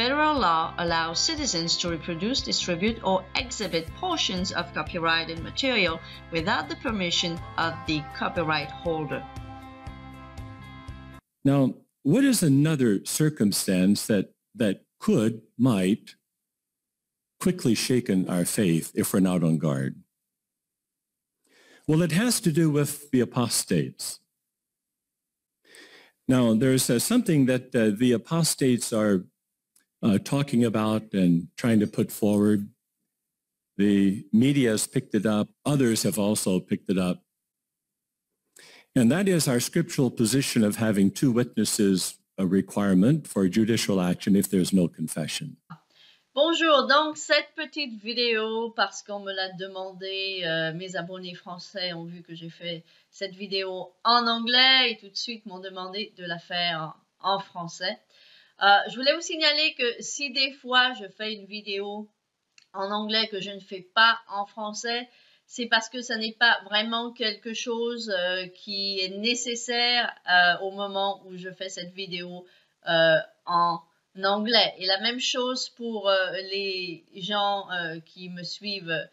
federal law allows citizens to reproduce, distribute, or exhibit portions of copyrighted material without the permission of the copyright holder. Now, what is another circumstance that might quickly shaken our faith if we're not on guard? Well, it has to do with the apostates. Now, there's something that the apostates are talking about and trying to put forward. The media has picked it up. Others have also picked it up. And that is our scriptural position of having two witnesses a requirement for judicial action if there's no confession. Bonjour, donc cette petite vidéo, parce qu'on me l'a demandé, mes abonnés français ont vu que j'ai fait cette vidéo en anglais et tout de suite m'ont demandé de la faire en français. Je voulais vous signaler que si des fois je fais une vidéo en anglais que je ne fais pas en français, c'est parce que ça n'est pas vraiment quelque chose qui est nécessaire au moment où je fais cette vidéo en anglais. Et la même chose pour les gens qui me suivent,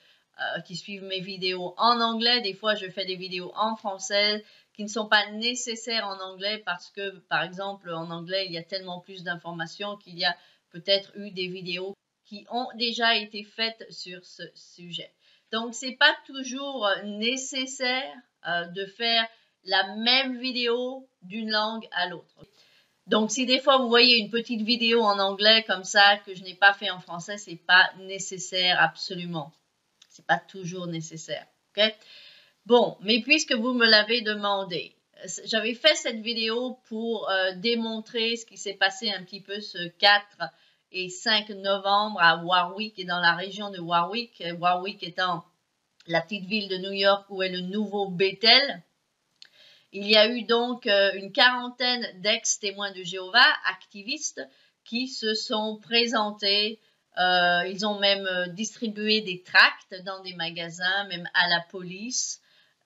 qui suivent mes vidéos en anglais. Des fois, je fais des vidéos en français qui ne sont pas nécessaires en anglais parce que, par exemple, en anglais, il y a tellement plus d'informations qu'il y a peut-être eu des vidéos qui ont déjà été faites sur ce sujet. Donc, c'est pas toujours nécessaire de faire la même vidéo d'une langue à l'autre. Donc, si des fois vous voyez une petite vidéo en anglais comme ça que je n'ai pas fait en français, c'est pas nécessaire absolument. C'est pas toujours nécessaire. Ok? Bon, mais puisque vous me l'avez demandé, j'avais fait cette vidéo pour démontrer ce qui s'est passé un petit peu ce 4 et 5 novembre à Warwick et dans la région de Warwick. Warwick étant la petite ville de New York où est le nouveau Bethel. Il y a eu donc une quarantaine d'ex-témoins de Jéhovah, activistes, qui se sont présentés. Ils ont même distribué des tracts dans des magasins, même à la police.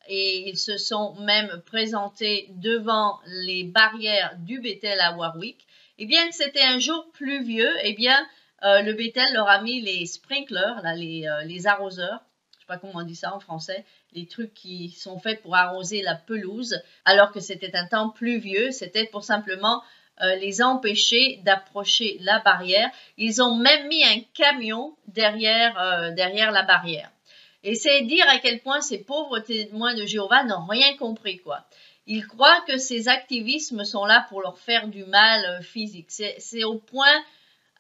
Et ils se sont même présentés devant les barrières du Bethel à Warwick. Et bien que c'était un jour pluvieux, eh bien, le Bethel leur a mis les sprinklers, là, les arroseurs. Je ne sais pas comment on dit ça en français. Les trucs qui sont faits pour arroser la pelouse, alors que c'était un temps pluvieux. C'était pour simplement les empêcher d'approcher la barrière. Ils ont même mis un camion derrière la barrière. Et c'est dire à quel point ces pauvres témoins de Jéhovah n'ont rien compris, quoi. Ils croient que ces activismes sont là pour leur faire du mal physique. C'est au point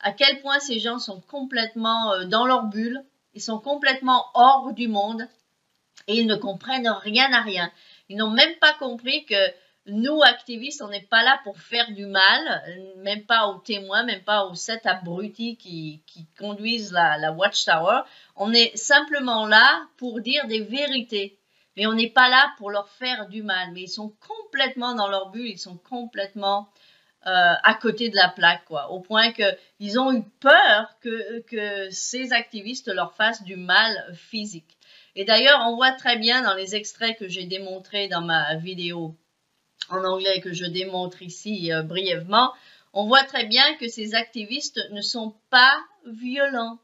à quel point ces gens sont complètement dans leur bulle. Ils sont complètement hors du monde et ils ne comprennent rien à rien. Ils n'ont même pas compris que nous, activistes, on n'est pas là pour faire du mal, même pas aux témoins, même pas aux 7 abrutis qui conduisent la Watchtower. On est simplement là pour dire des vérités. Mais on n'est pas là pour leur faire du mal. Mais ils sont complètement dans leur bulle, ils sont complètement à côté de la plaque, quoi. Au point qu'ils ont eu peur que ces activistes leur fassent du mal physique. Et d'ailleurs, on voit très bien dans les extraits que j'ai démontrés dans ma vidéo en anglais que je démontre ici brièvement, on voit très bien que ces activistes ne sont pas violents.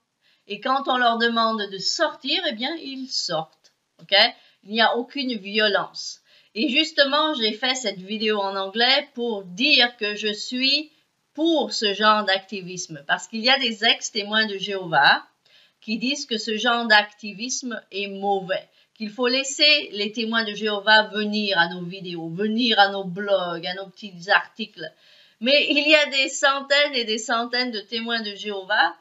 Et quand on leur demande de sortir, eh bien, ils sortent. Ok? Il n'y a aucune violence. Et justement, j'ai fait cette vidéo en anglais pour dire que je suis pour ce genre d'activisme. Parce qu'il y a des ex-témoins de Jéhovah qui disent que ce genre d'activisme est mauvais. Qu'il faut laisser les témoins de Jéhovah venir à nos vidéos, venir à nos blogs, à nos petits articles. Mais il y a des centaines et des centaines de témoins de Jéhovah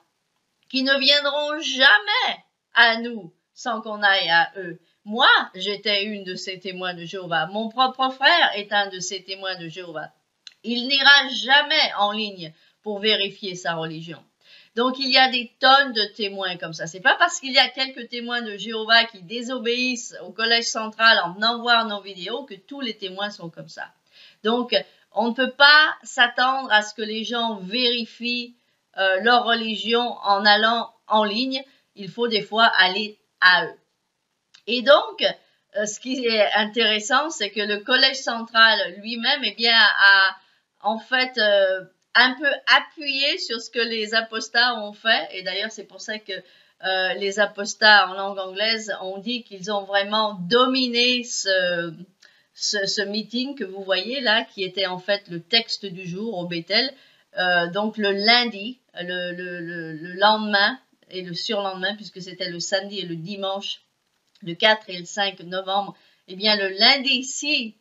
qui ne viendront jamais à nous sans qu'on aille à eux. Moi, j'étais une de ces témoins de Jéhovah. Mon propre frère est un de ces témoins de Jéhovah. Il n'ira jamais en ligne pour vérifier sa religion. Donc, il y a des tonnes de témoins comme ça. C'est pas parce qu'il y a quelques témoins de Jéhovah qui désobéissent au Collège central en venant voir nos vidéos que tous les témoins sont comme ça. Donc, on ne peut pas s'attendre à ce que les gens vérifient leur religion en allant en ligne. Il faut des fois aller à eux. Et donc, ce qui est intéressant, c'est que le Collège central lui-même, eh bien, a en fait un peu appuyer sur ce que les apostats ont fait. Et d'ailleurs, c'est pour ça que les apostats en langue anglaise ont dit qu'ils ont vraiment dominé ce meeting que vous voyez là, qui était en fait le texte du jour au Bethel. Donc le lundi, le lendemain et le surlendemain, puisque c'était le samedi et le dimanche, le 4 et le 5 novembre, eh bien le lundi 6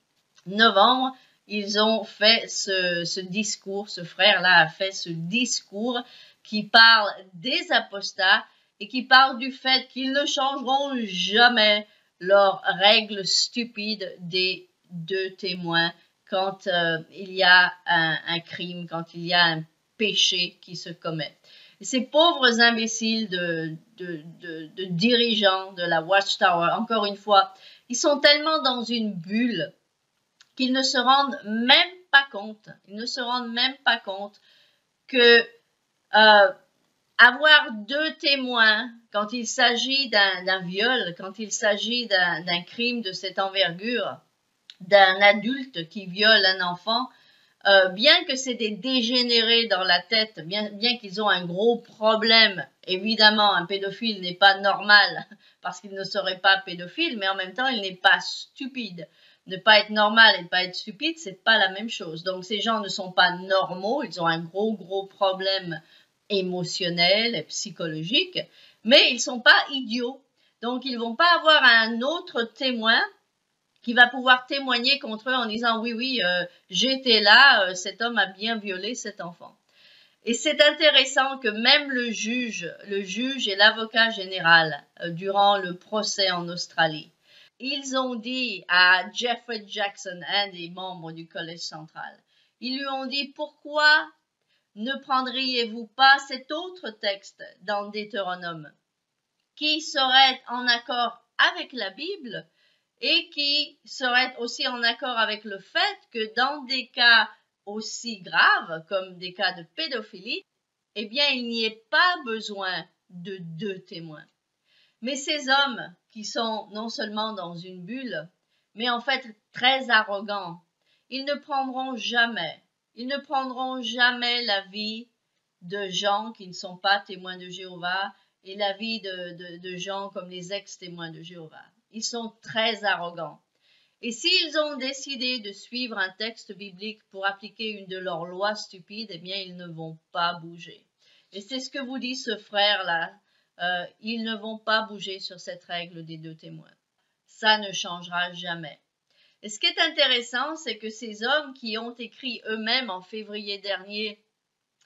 novembre, ils ont fait ce discours, ce frère-là a fait ce discours qui parle des apostats et qui parle du fait qu'ils ne changeront jamais leurs règles stupides des 2 témoins quand il y a un crime, quand il y a un péché qui se commet. Et ces pauvres imbéciles de dirigeants de la Watchtower, encore une fois, ils sont tellement dans une bulle qu'ils ne se rendent même pas compte, que avoir 2 témoins quand il s'agit d'un viol, quand il s'agit d'un crime de cette envergure, d'un adulte qui viole un enfant, bien que c'est des dégénérés dans la tête, bien qu'ils ont un gros problème, évidemment un pédophile n'est pas normal parce qu'il ne serait pas pédophile, mais en même temps il n'est pas stupide. Ne pas être normal et ne pas être stupide, c'est pas la même chose. Donc ces gens ne sont pas normaux, ils ont un gros problème émotionnel et psychologique, mais ils sont pas idiots. Donc ils vont pas avoir un autre témoin qui va pouvoir témoigner contre eux en disant oui, j'étais là, cet homme a bien violé cet enfant. Et c'est intéressant que même le juge et l'avocat général, durant le procès en Australie, ils ont dit à Jeffrey Jackson, un des membres du Collège central, ils lui ont dit pourquoi ne prendriez-vous pas cet autre texte dans Deutéronome qui serait en accord avec la Bible et qui serait aussi en accord avec le fait que dans des cas aussi graves comme des cas de pédophilie, eh bien, il n'y ait pas besoin de 2 témoins. Mais ces hommes qui sont non seulement dans une bulle, mais en fait très arrogants, ils ne prendront jamais l'avis de gens qui ne sont pas témoins de Jéhovah et l'avis de gens comme les ex-témoins de Jéhovah. Ils sont très arrogants. Et s'ils ont décidé de suivre un texte biblique pour appliquer une de leurs lois stupides, eh bien, ils ne vont pas bouger. Et c'est ce que vous dit ce frère-là. Ils ne vont pas bouger sur cette règle des 2 témoins. Ça ne changera jamais. Et ce qui est intéressant, c'est que ces hommes qui ont écrit eux-mêmes en février dernier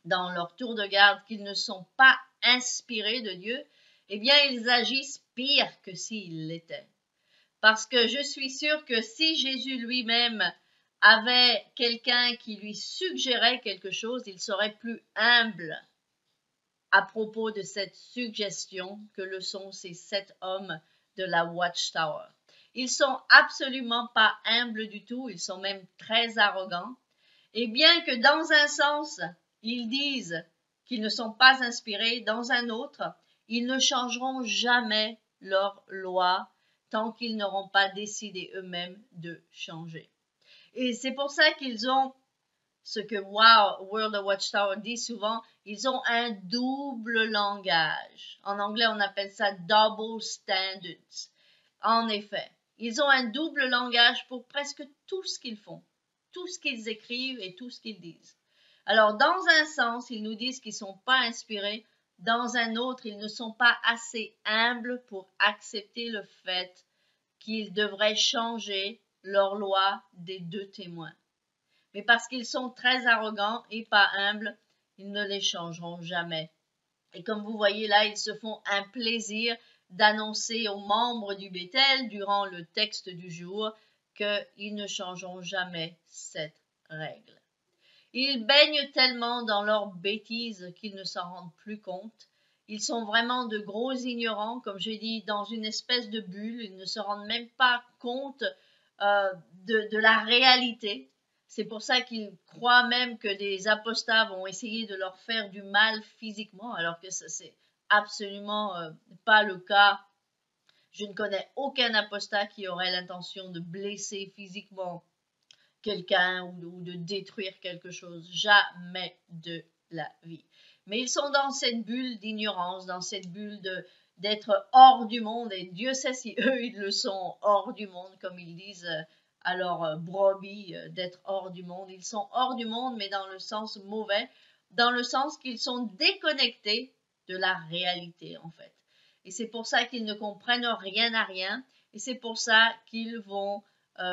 dans leur tour de garde qu'ils ne sont pas inspirés de Dieu, eh bien, ils agissent pire que s'ils l'étaient. Parce que je suis sûre que si Jésus lui-même avait quelqu'un qui lui suggérait quelque chose, il serait plus humble à propos de cette suggestion que le sont ces 7 hommes de la Watchtower. Ils sont absolument pas humbles du tout, ils sont même très arrogants. Et bien que dans un sens, ils disent qu'ils ne sont pas inspirés, dans un autre, ils ne changeront jamais leur loi tant qu'ils n'auront pas décidé eux-mêmes de changer. Et c'est pour ça qu'ils ont ce que World of Watchtower dit souvent, ils ont un double langage. En anglais, on appelle ça double standards. En effet, ils ont un double langage pour presque tout ce qu'ils font, tout ce qu'ils écrivent et tout ce qu'ils disent. Alors, dans un sens, ils nous disent qu'ils ne sont pas inspirés. Dans un autre, ils ne sont pas assez humbles pour accepter le fait qu'ils devraient changer leur loi des 2 témoins. Mais parce qu'ils sont très arrogants et pas humbles, ils ne les changeront jamais. Et comme vous voyez là, ils se font un plaisir d'annoncer aux membres du Bethel durant le texte du jour qu'ils ne changeront jamais cette règle. Ils baignent tellement dans leurs bêtises qu'ils ne s'en rendent plus compte. Ils sont vraiment de gros ignorants, comme j'ai dit, dans une espèce de bulle. Ils ne se rendent même pas compte de la réalité. C'est pour ça qu'ils croient même que des apostats vont essayer de leur faire du mal physiquement, alors que ça, c'est absolument pas le cas. Je ne connais aucun apostat qui aurait l'intention de blesser physiquement quelqu'un ou de détruire quelque chose. Jamais de la vie. Mais ils sont dans cette bulle d'ignorance, dans cette bulle d'être hors du monde, et Dieu sait si eux, ils le sont hors du monde, comme ils disent à leur brebis, d'être hors du monde. Ils sont hors du monde, mais dans le sens mauvais, dans le sens qu'ils sont déconnectés de la réalité, en fait. Et c'est pour ça qu'ils ne comprennent rien à rien, et c'est pour ça qu'ils vont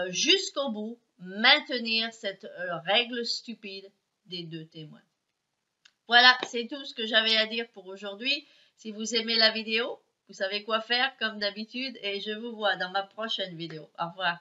jusqu'au bout maintenir cette règle stupide des 2 témoins. Voilà, c'est tout ce que j'avais à dire pour aujourd'hui. Si vous aimez la vidéo, vous savez quoi faire comme d'habitude, et je vous vois dans ma prochaine vidéo. Au revoir.